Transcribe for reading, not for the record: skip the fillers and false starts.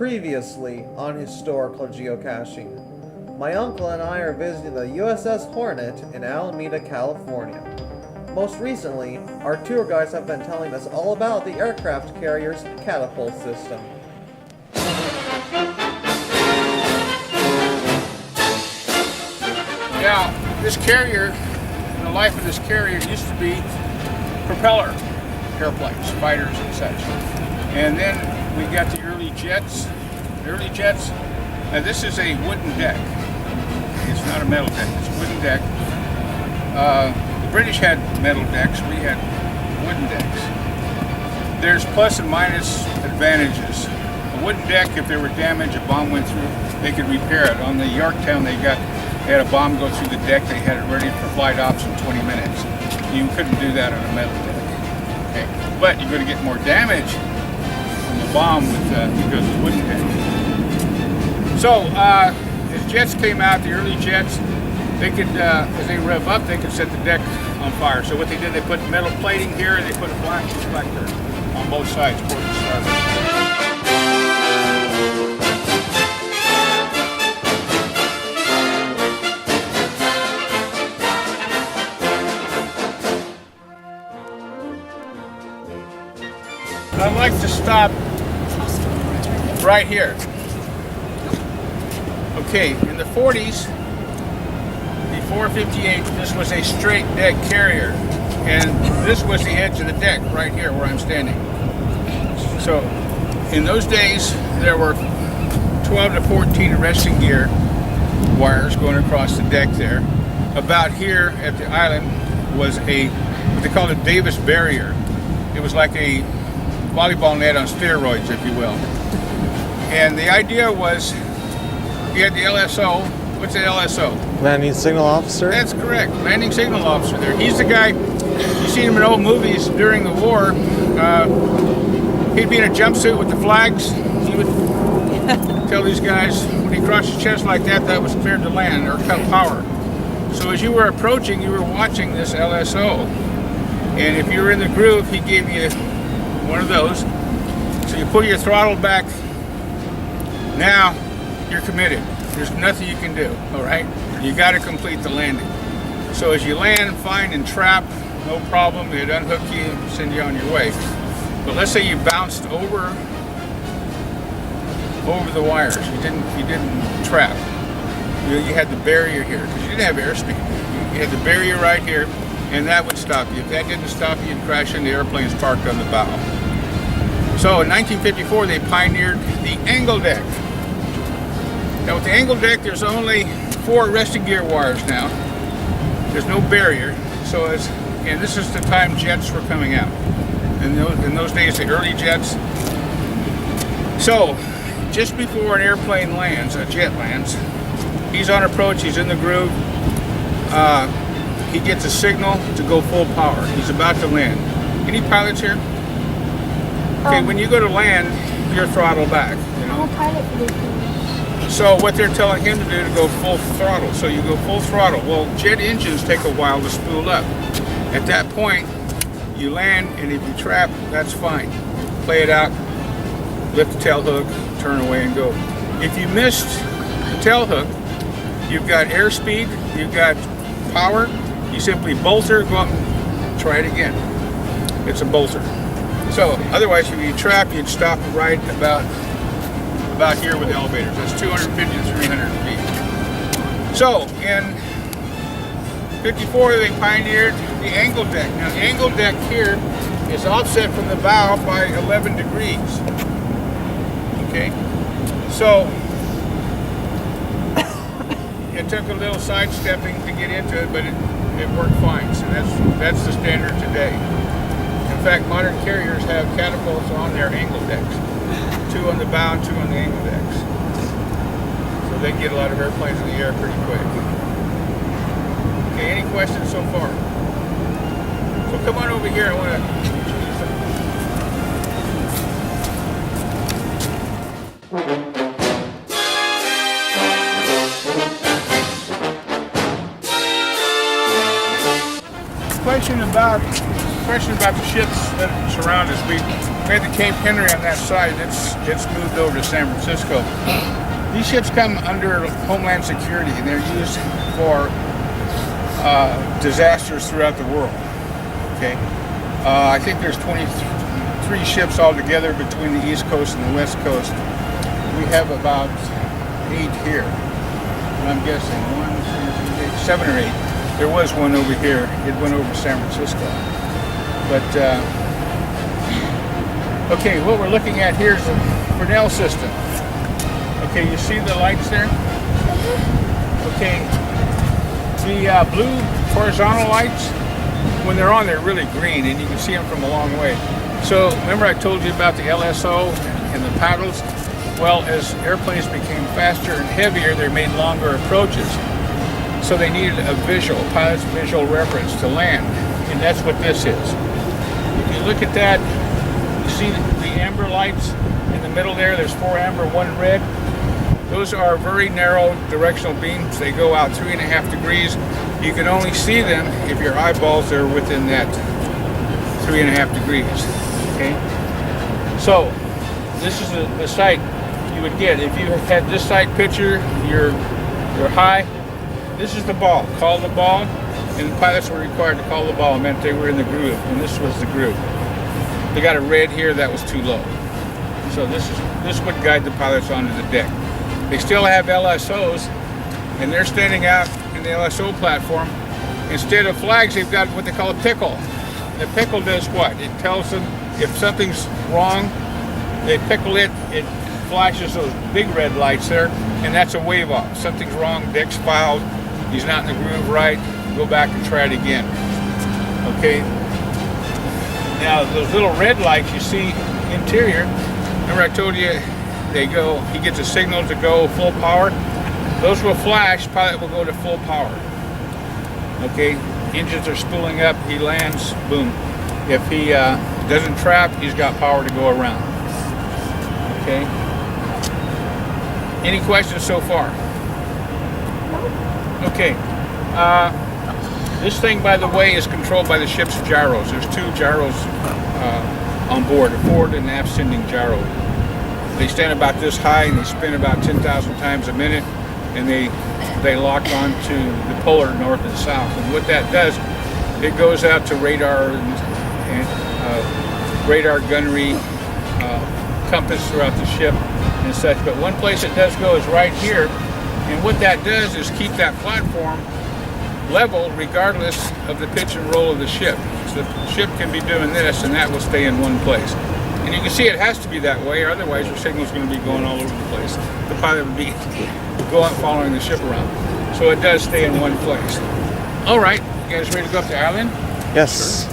Previously on historical geocaching. My uncle and I are visiting the USS Hornet in Alameda, California. Most recently, our tour guides have been telling us all about the aircraft carrier's catapult system. Now, this carrier, in the life of this carrier, used to be propeller airplanes, fighters and such. And then we got the early jets. Now this is a wooden deck. It's not a metal deck, it's a wooden deck. The British had metal decks, we had wooden decks. There's plus and minus advantages. A wooden deck, if there were damage, a bomb went through, they could repair it. On the Yorktown, they had a bomb go through the deck, they had it ready for flight ops in 20 minutes. You couldn't do that on a metal deck. Okay. But you're going to get more damage from the bomb because it's wooden deck. So, as jets came out, the early jets, they could, as they rev up, they could set the deck on fire. So what they did, they put metal plating here, and they put a black reflector on both sides, port and starboard. I'd like to stop right here. Okay, in the 40s, before 58, this was a straight deck carrier. And this was the edge of the deck right here where I'm standing. So, in those days, there were 12 to 14 arresting gear wires going across the deck there. About here at the island was what they called a Davis barrier. It was like a volleyball net on steroids, if you will. And the idea was, you had the LSO. What's the LSO? Landing Signal Officer? That's correct. Landing Signal Officer there. He's the guy, you see him in old movies during the war. He'd be in a jumpsuit with the flags. He would tell these guys, when he crossed his chest like that, that was cleared to land or cut power. So as you were approaching, you were watching this LSO. And if you were in the groove, he gave you one of those. So you pull your throttle back. Now you're committed. There's nothing you can do, all right? You got to complete the landing. So as you land, find and trap, no problem. They'd unhook you, send you on your way. But let's say you bounced over the wires. You didn't trap. You had the barrier here because you didn't have airspeed. You had the barrier right here, and that would stop you. If that didn't stop you, you'd crash into airplanes parked on the bow. So in 1954, they pioneered the angle deck. Now with the angle deck, there's only 4 arresting gear wires now. There's no barrier. And this is the time jets were coming out. In those days, the early jets. So just before an airplane lands, a jet lands, he's on approach, he's in the groove. He gets a signal to go full power. He's about to land. Any pilots here? Okay, when you go to land, you're throttle back. You know? I'm a pilot for this. So what they're telling him to do to go full throttle. So you go full throttle. Well, jet engines take a while to spool up. At that point, you land, and if you trap, that's fine. Play it out, lift the tail hook, turn away and go. If you missed the tail hook, you've got airspeed, you've got power, you simply bolter, go up and try it again. It's a bolter. So otherwise, if you trap, you'd stop right about here with the elevators. That's 250 to 300 feet. So in 54, they pioneered the angle deck. Now the angle deck here is offset from the bow by 11 degrees. Okay, so it took a little sidestepping to get into it, but it worked fine. So that's the standard today. In fact, modern carriers have catapults on their angle decks. 2 on the bow and 2 on the angle decks. So they can get a lot of airplanes in the air pretty quick. Okay, any questions so far? So come on over here, I want to... Question about question about the ships that surround us. We had the Cape Henry on that side. It's moved over to San Francisco. These ships come under Homeland Security, and they're used for disasters throughout the world. Okay, I think there's 23 ships altogether between the East Coast and the West Coast. We have about 8 here, and I'm guessing 7 or 8. There was one over here. It went over San Francisco. But okay, what we're looking at here is the Fresnel system. Okay, you see the lights there? Okay, the blue horizontal lights, when they're on, they're really green, and you can see them from a long way. So remember I told you about the LSO and the paddles? Well, as airplanes became faster and heavier, they made longer approaches. So they needed a pilot's visual reference to land, and that's what this is. If you look at that, you see the amber lights in the middle there. There's 4 amber, 1 red. Those are very narrow directional beams. They go out 3.5 degrees. You can only see them if your eyeballs are within that 3.5 degrees. Okay. So this is the sight you would get if you had this sight picture. You're high. This is the ball. Call the ball, and the pilots were required to call the ball. It meant they were in the groove, and this was the groove. They got a red here, that was too low. So this would guide the pilots onto the deck. They still have LSOs, and they're standing out in the LSO platform. Instead of flags, they've got what they call a pickle. The pickle does what? It tells them if something's wrong, they pickle it, it flashes those big red lights there, and that's a wave off. Something's wrong, deck's fouled, he's not in the groove right, go back and try it again. Okay. Now those little red lights you see interior, remember I told you he gets a signal to go full power. Those will flash, pilot will go to full power. Okay, engines are spooling up, he lands, boom. If he doesn't trap, he's got power to go around. Okay. Any questions so far? Okay. This thing, by the way, is controlled by the ship's gyros. There's 2 gyros on board, a forward and aft sending gyro. They stand about this high and they spin about 10,000 times a minute, and they lock onto the polar north and south. And what that does, it goes out to radar and radar gunnery, compass throughout the ship and such. But one place it does go is right here, and what that does is keep that platform level regardless of the pitch and roll of the ship. So the ship can be doing this, and that will stay in one place. And you can see it has to be that way, or otherwise your signal's going to be going all over the place. The pilot would be following the ship around. So it does stay in one place. All right, you guys ready to go up the island? Yes. Sure.